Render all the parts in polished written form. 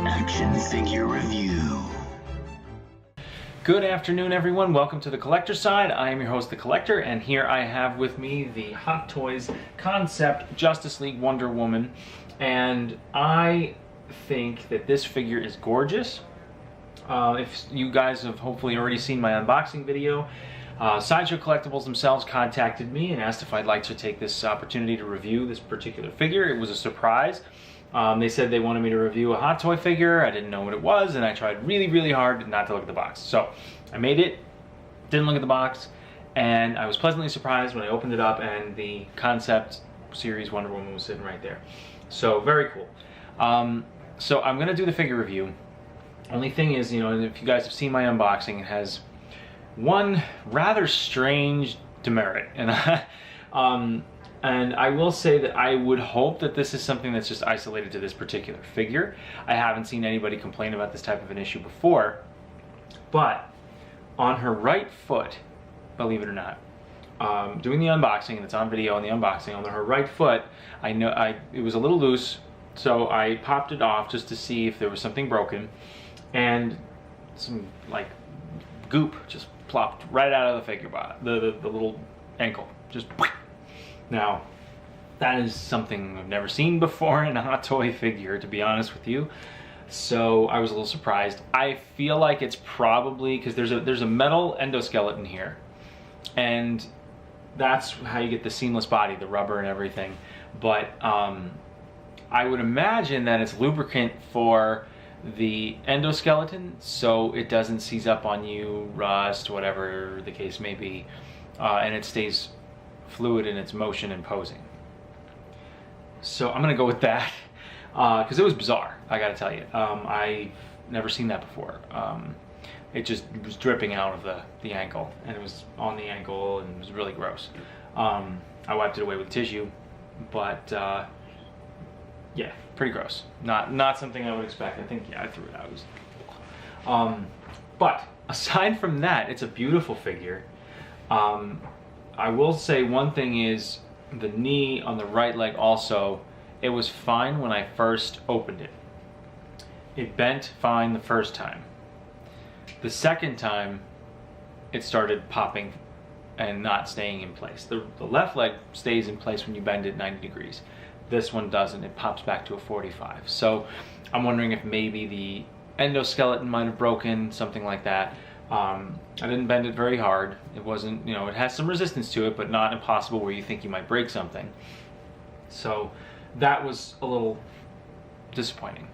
Action Figure Review. Good afternoon, everyone. Welcome to the Collector Side. I am your host, The Collector, and here I have with me the Hot Toys Concept Justice League Wonder Woman. And I think that this figure is gorgeous. If you guys have hopefully already seen my unboxing video, Sideshow Collectibles themselves contacted me and asked if I'd like to take this opportunity to review this particular figure. It was a surprise. They said they wanted me to review a Hot Toy figure. I didn't know what it was, and I tried really hard not to look at the box. So I made it, didn't look at the box, and I was pleasantly surprised when I opened it up and the concept series Wonder Woman was sitting right there. So very cool. So I'm gonna do the figure review. Only thing is, you know, if you guys have seen my unboxing, it has one rather strange demerit, and and I will say that I would hope that this is something that's just isolated to this particular figure. I haven't seen anybody complain about this type of an issue before, but on her right foot, believe it or not, doing the unboxing, and it's on video on the unboxing, on her right foot, it was a little loose, so I popped it off just to see if there was something broken, and some like goop just plopped right out of the figure bot, the little ankle, just. Now, that is something I've never seen before in a Hot Toy figure, to be honest with you. So I was a little surprised. I feel like it's probably because there's a metal endoskeleton here, and that's how you get the seamless body, the rubber and everything. But I would imagine that it's lubricant for the endoskeleton, so it doesn't seize up on you, rust, whatever the case may be, and it stays fluid in its motion and posing. So I'm gonna go with that because it was bizarre, I gotta tell you. I've never seen that before. It just was dripping out of the ankle, and it was on the ankle, and it was really gross. I wiped it away with tissue, but yeah, pretty gross. Not something I would expect. I think, yeah, I threw it out. But aside from that, it's a beautiful figure. I will say one thing is the knee on the right leg also, it was fine when I first opened it. It bent fine the first time. The second time, it started popping and not staying in place. The left leg stays in place when you bend it 90 degrees. This one doesn't, it pops back to a 45. So I'm wondering if maybe the endoskeleton might have broken, something like that. I didn't bend it very hard. It wasn't, you know, it has some resistance to it, but not impossible where you think you might break something. So that was a little disappointing.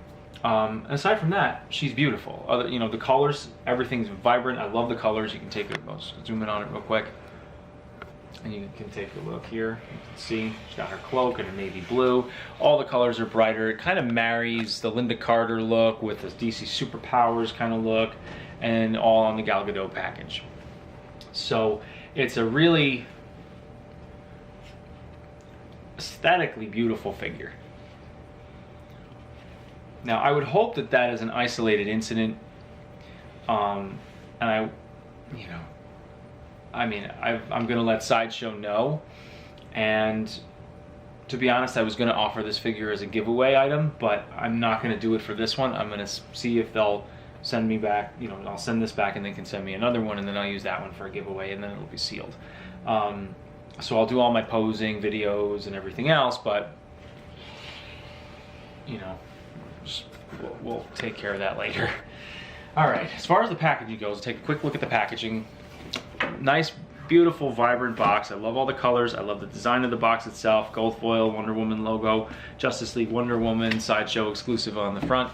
Aside from that, she's beautiful. You know, the colors, everything's vibrant. I love the colors. You can take a, I'll zoom in on it real quick. And you can take a look here. You can see she's got her cloak and a navy blue. All the colors are brighter. It kind of marries the Linda Carter look with the DC Superpowers kind of look, and all on the Gal Gadot package. So it's a really aesthetically beautiful figure. Now I would hope that that is an isolated incident, and I'm gonna let Sideshow know, and to be honest, I was gonna offer this figure as a giveaway item, but I'm not gonna do it for this one. I'm gonna see if they'll send me back, you know, I'll send this back and they can send me another one, and then I'll use that one for a giveaway, and then it'll be sealed. So I'll do all my posing videos and everything else, but you know, we'll take care of that later. All right, as far as the packaging goes, take a quick look at the packaging. Nice, beautiful, vibrant box. I love all the colors. I love the design of the box itself. Gold foil, Wonder Woman logo, Justice League Wonder Woman, Sideshow exclusive on the front.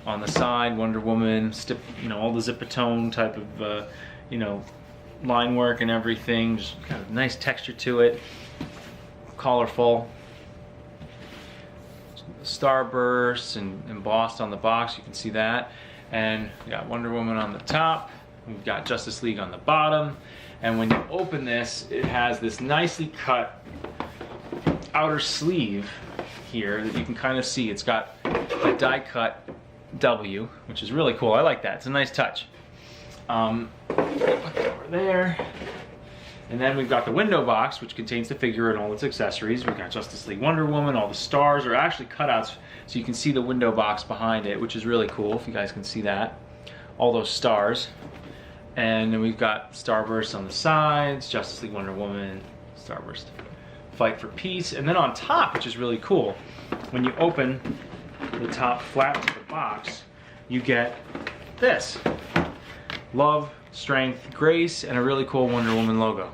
On the side, Wonder Woman, you know, all the zipatone type of, you know, line work and everything. Just kind of nice texture to it. Colorful. Starbursts and embossed on the box. You can see that. And we got Wonder Woman on the top. We've got Justice League on the bottom. And when you open this, it has this nicely cut outer sleeve here that you can kind of see. It's got a die cut W, which is really cool. I like that. It's a nice touch. Put that over there. And then we've got the window box, which contains the figure and all its accessories. We've got Justice League Wonder Woman. All the stars are actually cutouts, so you can see the window box behind it, which is really cool, if you guys can see that. All those stars. And then we've got Starburst on the sides, Justice League Wonder Woman, Starburst Fight for Peace. And then on top, which is really cool, when you open the top flap to the box, you get this. Love, Strength, Grace, and a really cool Wonder Woman logo.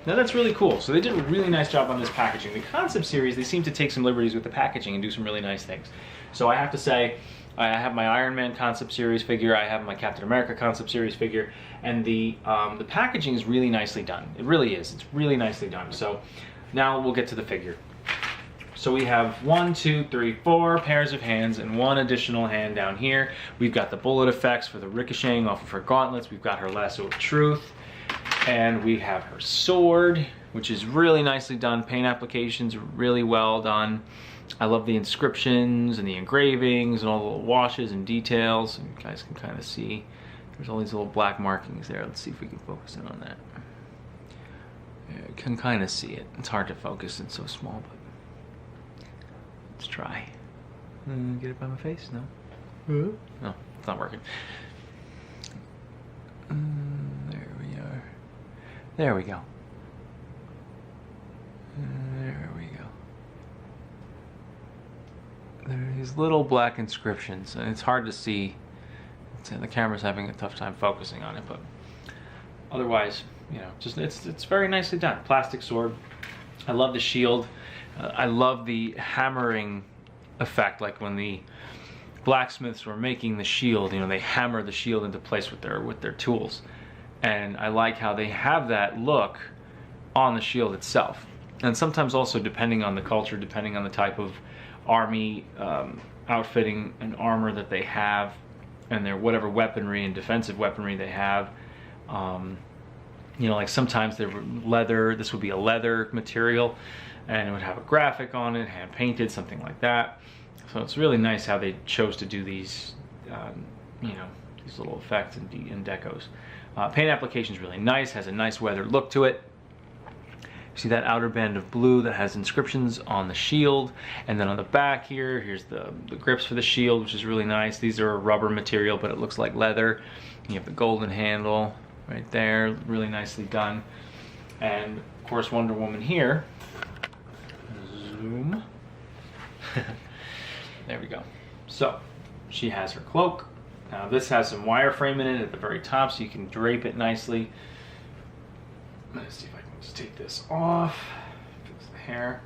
Now that's really cool. So they did a really nice job on this packaging. The concept series, they seem to take some liberties with the packaging and do some really nice things. So I have to say, I have my Iron Man concept series figure, I have my Captain America concept series figure, and the packaging is really nicely done. It really is. It's really nicely done. So now we'll get to the figure. So we have 1, 2, 3, 4 pairs of hands and one additional hand down here. We've got the bullet effects for the ricocheting off of her gauntlets. We've got her lasso of truth. And we have her sword, which is really nicely done. Paint applications really well done. I love the inscriptions and the engravings and all the little washes and details. And you guys can kind of see there's all these little black markings there. Let's see if we can focus in on that. You can kind of see it. It's hard to focus, it's so small, but let's try. Get it by my face? No? No, it's not working. There we are. There we go. There we go. There are these little black inscriptions, and it's hard to see. The camera's having a tough time focusing on it, but otherwise, you know, just it's very nicely done. Plastic sword. I love the shield. I love the hammering effect, like when the blacksmiths were making the shield. You know, they hammer the shield into place with their tools, and I like how they have that look on the shield itself. And sometimes also, depending on the culture, depending on the type of army outfitting and armor that they have, and their whatever weaponry and defensive weaponry they have. You know, like sometimes they're leather. This would be a leather material, and it would have a graphic on it, hand painted, something like that. So it's really nice how they chose to do these, you know, these little effects and decos. Paint application is really nice. Has a nice weathered look to it. See that outer band of blue that has inscriptions on the shield, and then on the back here's the grips for the shield, which is really nice. These are a rubber material, but it looks like leather. You have the golden handle right there, really nicely done. And of course Wonder Woman here. Zoom. There we go. So she has her cloak. Now this has some wireframe in it at the very top, so you can drape it nicely. Let's see if I can just take this off, fix the hair.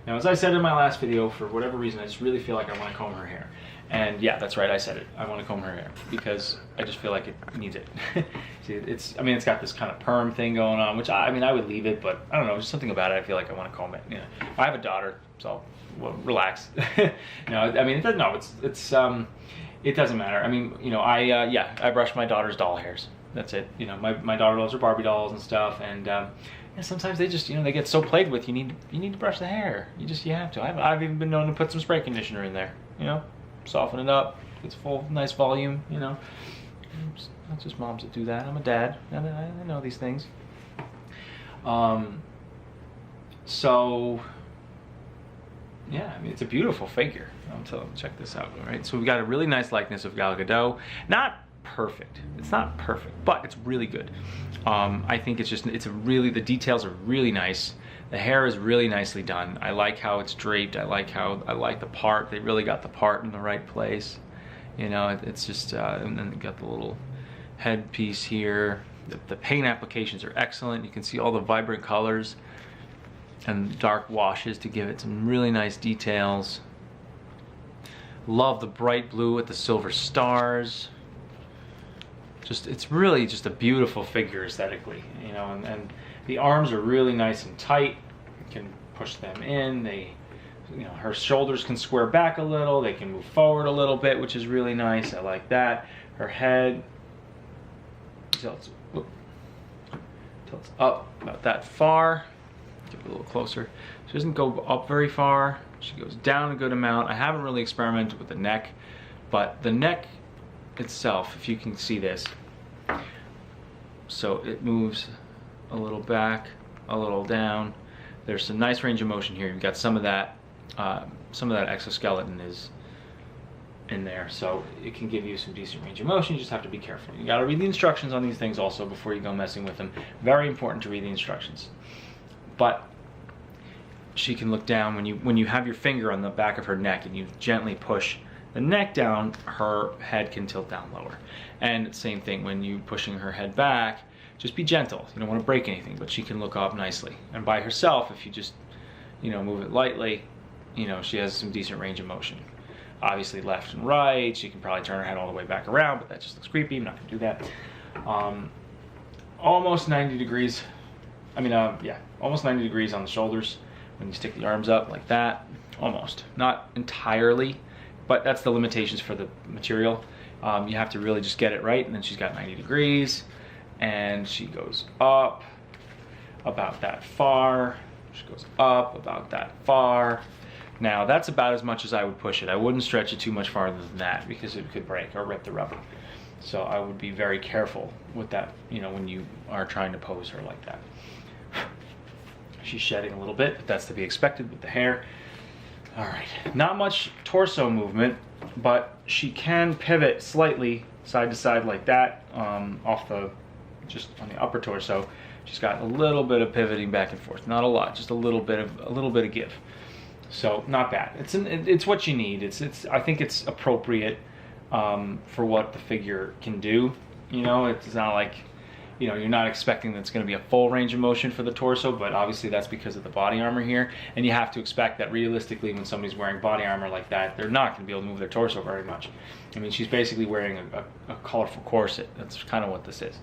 Now, as I said in my last video, for whatever reason, I just really feel like I want to comb her hair. And yeah, that's right, I said it. I want to comb her hair because I just feel like it needs it. See, I mean, it's got this kind of perm thing going on, which I mean, I would leave it, but I don't know, just something about it. I feel like I want to comb it. You know, I have a daughter, so well, relax. No, I mean, it doesn't matter. I mean, you know, I brush my daughter's doll hairs. That's it. You know, my daughter loves her Barbie dolls and stuff, and yeah, sometimes they just, you know, they get so played with. You need to brush the hair. You have to. I've even been known to put some spray conditioner in there. You know, soften it up. It's full, nice volume. You know, it's not just moms that do that. I'm a dad. I know these things. So yeah, I mean, it's a beautiful figure. Check this out. All right, so we've got a really nice likeness of Gal Gadot. Not perfect. It's not perfect, but it's really good. I think the details are really nice. The hair is really nicely done. I like how it's draped. I like the part. They really got the part in the right place. You know, it's just, and then you got the little headpiece here. The paint applications are excellent. You can see all the vibrant colors and dark washes to give it some really nice details. Love the bright blue with the silver stars. It's really just a beautiful figure aesthetically, you know, and the arms are really nice and tight. You can push them in. You know, her shoulders can square back a little. They can move forward a little bit, which is really nice. I like that. Her head tilts up about that far. Get a little closer. She doesn't go up very far. She goes down a good amount. I haven't really experimented with the neck, but the neck itself, if you can see this, so it moves a little back, a little down. There's some nice range of motion here. You've got some of that exoskeleton is in there, so it can give you some decent range of motion. You just have to be careful. You got to read the instructions on these things also before you go messing with them. Very important to read the instructions. But she can look down when you have your finger on the back of her neck and you gently push the neck down, her head can tilt down lower. And same thing when you pushing her head back, just be gentle. You don't want to break anything, but she can look up nicely. And by herself, if you just, move it lightly, she has some decent range of motion. Obviously left and right, she can probably turn her head all the way back around, but that just looks creepy. I'm not gonna do that. Almost 90 degrees. Almost 90 degrees on the shoulders when you stick the arms up like that. Almost, not entirely, but that's the limitations for the material. You have to really just get it right, and then she's got 90 degrees, and she goes up about that far. She goes up about that far. Now that's about as much as I would push it. I wouldn't stretch it too much farther than that because it could break or rip the rubber. So I would be very careful with that, when you are trying to pose her like that. She's shedding a little bit, but that's to be expected with the hair. All right, not much torso movement, but she can pivot slightly side to side like that, just on the upper torso. She's got a little bit of pivoting back and forth, not a lot, just a little bit of give. So not bad. It's what you need. I think it's appropriate for what the figure can do. It's not like you're not expecting that it's going to be a full range of motion for the torso, but obviously that's because of the body armor here, and you have to expect that realistically when somebody's wearing body armor like that, they're not going to be able to move their torso very much. I mean, she's basically wearing a colorful corset. That's kind of what this is.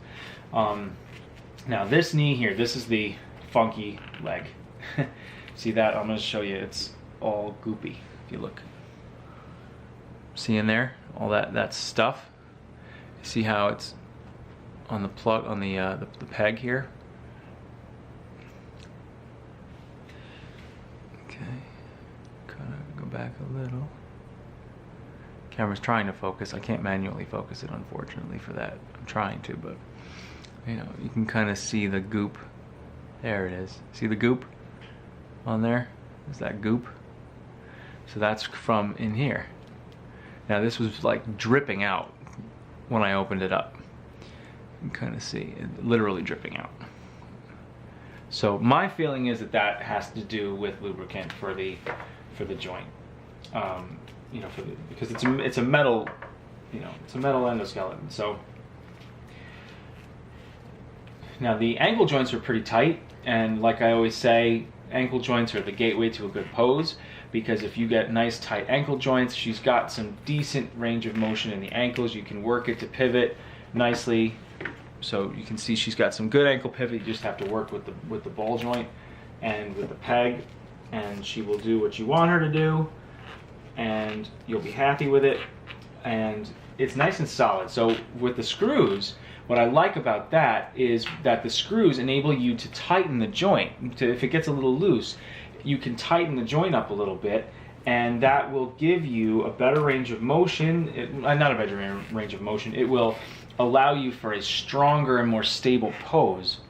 Now this knee here, this is the funky leg. See that? I'm going to show you. It's all goopy. If you look, see in there all that stuff. See how it's on the plug on the peg here. Okay, kind of go back a little. Camera's trying to focus. I can't manually focus it, unfortunately, for that. I'm trying to, but you can kind of see the goop. There it is. See the goop on there? Is that goop? So that's from in here. Now this was like dripping out when I opened it up. You can kind of see it literally dripping out. So my feeling is that has to do with lubricant for the joint. Because it's a metal, it's a metal endoskeleton. So now the ankle joints are pretty tight, and like I always say, ankle joints are the gateway to a good pose, because if you get nice tight ankle joints, she's got some decent range of motion in the ankles. You can work it to pivot nicely. So you can see she's got some good ankle pivot. You just have to work with the ball joint and with the peg, and she will do what you want her to do, and you'll be happy with it. And it's nice and solid. So with the screws, what I like about that is that the screws enable you to tighten the joint. If it gets a little loose, you can tighten the joint up a little bit, and that will give you a better range of motion. Not a better range of motion. It will allow you for a stronger and more stable pose.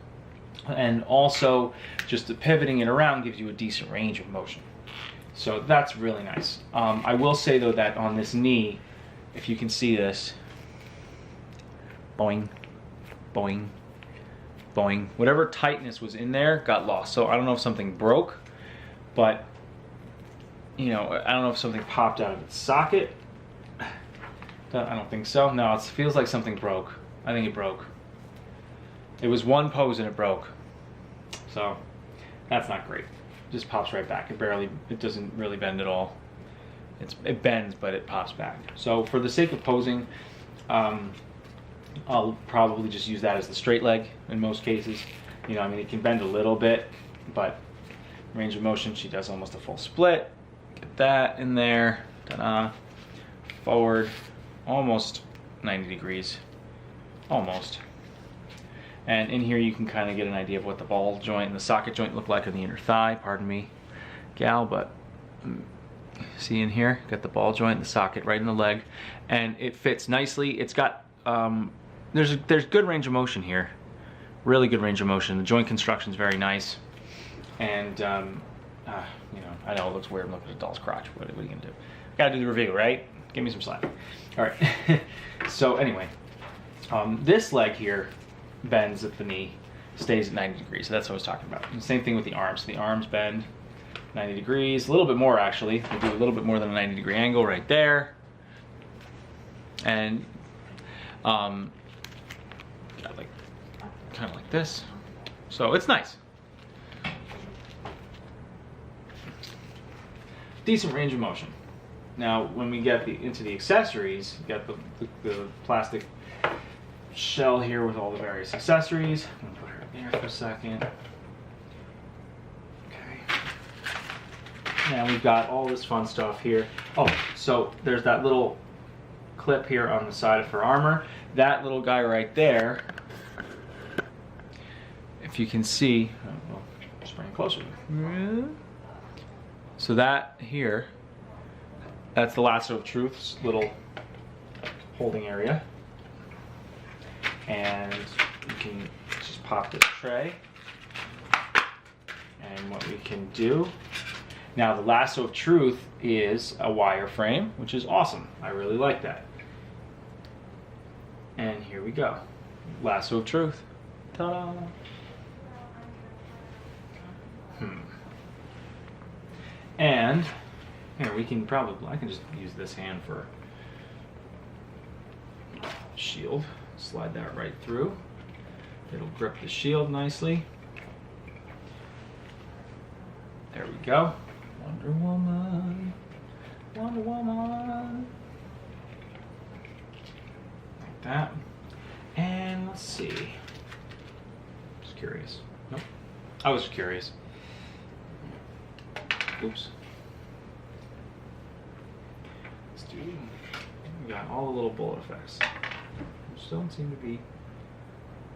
And also, just the pivoting it around gives you a decent range of motion. So that's really nice. I will say though that on this knee, if you can see this, boing, boing, boing, whatever tightness was in there got lost. So I don't know if something broke, but I don't know if something popped out of its socket. I don't think so. No, it feels like something broke. I think it broke. It was one pose and it broke. So that's not great. It just pops right back. It doesn't really bend at all. It bends, but it pops back. So for the sake of posing, I'll probably just use that as the straight leg in most cases. It can bend a little bit, but range of motion, she does almost a full split. Get that in there. Ta-da. Forward. Almost 90 degrees. Almost. And in here you can kind of get an idea of what the ball joint and the socket joint look like on the inner thigh. Pardon me, gal, but see in here, got the ball joint, the socket right in the leg, and it fits nicely. It's got there's good range of motion here Really good range of motion. The joint construction is very nice. And, you know, I know it looks weird looking at a doll's crotch. What are you going to do? Gotta do the review, right? Give me some slack. All right. So anyway, this leg here bends at the knee, stays at 90 degrees. So that's what I was talking about. And same thing with the arms. The arms bend 90 degrees, a little bit more actually. They do a little bit more than a 90-degree angle right there. And got like kind of like this. So it's nice. Decent range of motion. Now, when we get into the accessories, you got the plastic shell here with all the various accessories. I'm gonna put her up there for a second. Okay. Now we've got all this fun stuff here. Oh, so there's that little clip here on the side of her armor. That little guy right there, if you can see, well, just bring it closer. So that here, that's the Lasso of Truth's little holding area. And you can just pop this tray. And what we can do, now the Lasso of Truth is a wire frame, which is awesome. I really like that. And here we go. Lasso of Truth. Ta-da! And here we can probably, I can just use this hand for shield. Slide that right through. It'll grip the shield nicely. There we go. Wonder Woman. Wonder Woman. Like that. And let's see. Just curious. Nope. I was curious. Oops. Let's do. We got all the little bullet effects, which don't seem to be.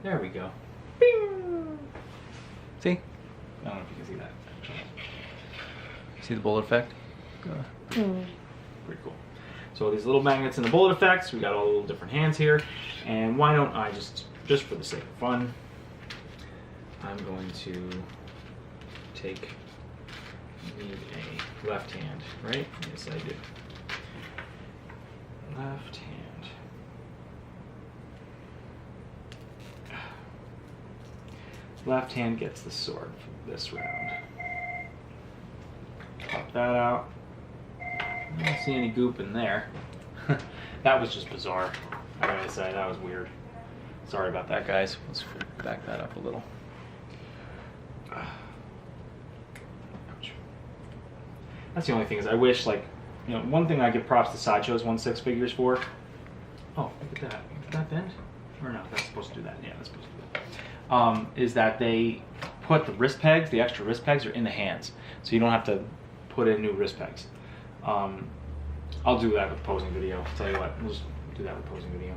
There we go. Bing! See? I don't know if you can see that. See the bullet effect? Pretty cool. So these little magnets and the bullet effects. We got all the little different hands here, and why don't I just for the sake of fun, I'm going to take. Need a left hand, right? Yes, I do. Left hand. Left hand gets the sword for this round. Pop that out. I don't see any goop in there. That was just bizarre. I gotta say, that was weird. Sorry about that, guys. Let's back that up a little. That's the only thing is I wish, like, you know, one thing I give props to Sideshow's 1/6 figures for. Oh, look at that. Did that bend? Or no, that's supposed to do that. Yeah, that's supposed to do that. Is that they put the wrist pegs, the extra wrist pegs are in the hands. So you don't have to put in new wrist pegs. I'll do that with the posing video. I'll tell you what, we'll just do that with posing video.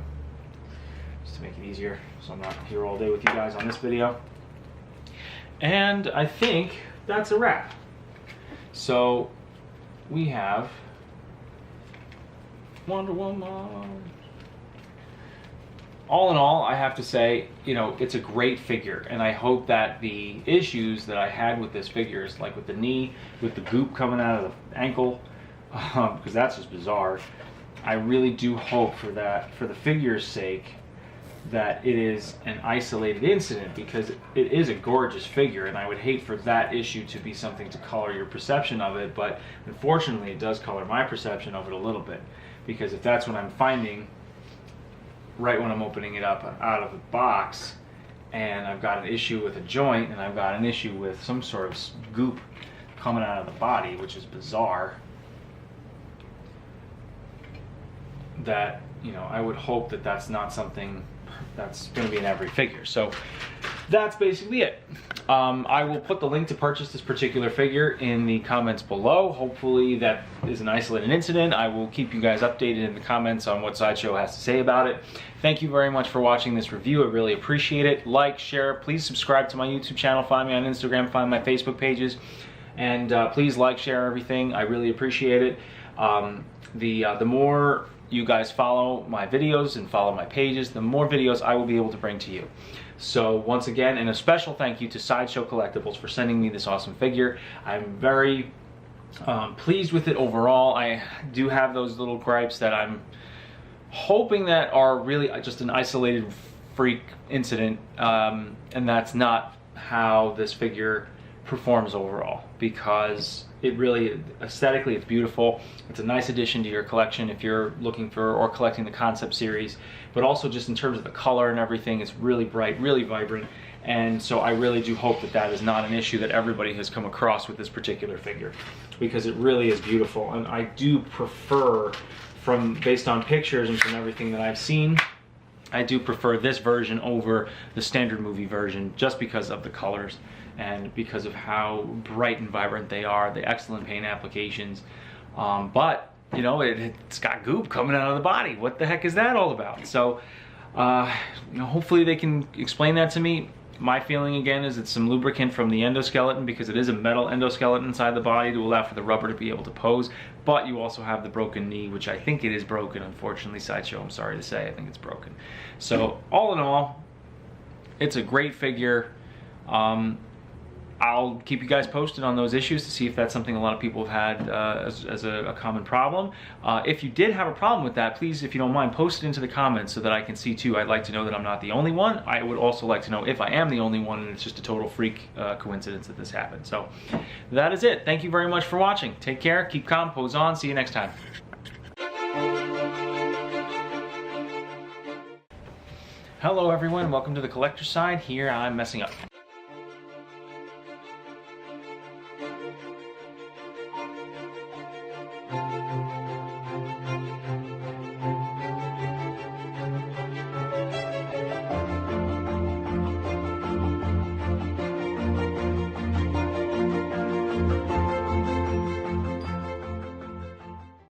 Just to make it easier. So I'm not here all day with you guys on this video. And I think that's a wrap. So we have Wonder Woman. All in all, I have to say, you know, it's a great figure, and I hope that the issues that I had with this figure, is like with the knee, with the goop coming out of the ankle, because that's just bizarre. I really do hope for that, for the figure's sake, that it is an isolated incident, because it is a gorgeous figure, and I would hate for that issue to be something to color your perception of it, but unfortunately it does color my perception of it a little bit, because if that's what I'm finding right when I'm opening it up out of the box, and I've got an issue with a joint, and I've got an issue with some sort of goop coming out of the body, which is bizarre, that, you know, I would hope that that's not something that's going to be in every figure. So that's basically it. I will put the link to purchase this particular figure in the comments below. Hopefully that is an isolated incident. I will keep you guys updated in the comments on what Sideshow has to say about it. Thank you very much for watching this review. I really appreciate it. Like, share, please subscribe to my YouTube channel, find me on Instagram, find my Facebook pages, and please like, share everything. I really appreciate it. The more you guys follow my videos and follow my pages, the more videos I will be able to bring to you. So once again, and a special thank you to Sideshow Collectibles for sending me this awesome figure. I'm very pleased with it overall. I do have those little gripes that I'm hoping that are really just an isolated freak incident, and that's not how this figure performs overall, because it really, aesthetically, it's beautiful. It's a nice addition to your collection if you're looking for or collecting the concept series, but also just in terms of the color and everything, it's really bright, really vibrant. And so I really do hope that that is not an issue that everybody has come across with this particular figure, because it really is beautiful. And I do prefer, based on pictures and from everything that I've seen, I do prefer this version over the standard movie version, just because of the colors and because of how bright and vibrant they are, the excellent paint applications. But, you know, it's got goop coming out of the body. What the heck is that all about? So, you know, hopefully they can explain that to me. My feeling, again, is it's some lubricant from the endoskeleton, because it is a metal endoskeleton inside the body to allow for the rubber to be able to pose. But you also have the broken knee, which I think it is broken, unfortunately. Sideshow, I'm sorry to say, I think it's broken. So all in all, it's a great figure. I'll keep you guys posted on those issues to see if that's something a lot of people have had as a common problem. If you did have a problem with that, please, if you don't mind, post it into the comments so that I can see too. I'd like to know that I'm not the only one. I would also like to know if I am the only one and it's just a total freak coincidence that this happened. So that is it. Thank you very much for watching. Take care, keep calm, pose on. See you next time. Hello everyone, welcome to the collector side. Here I'm messing up.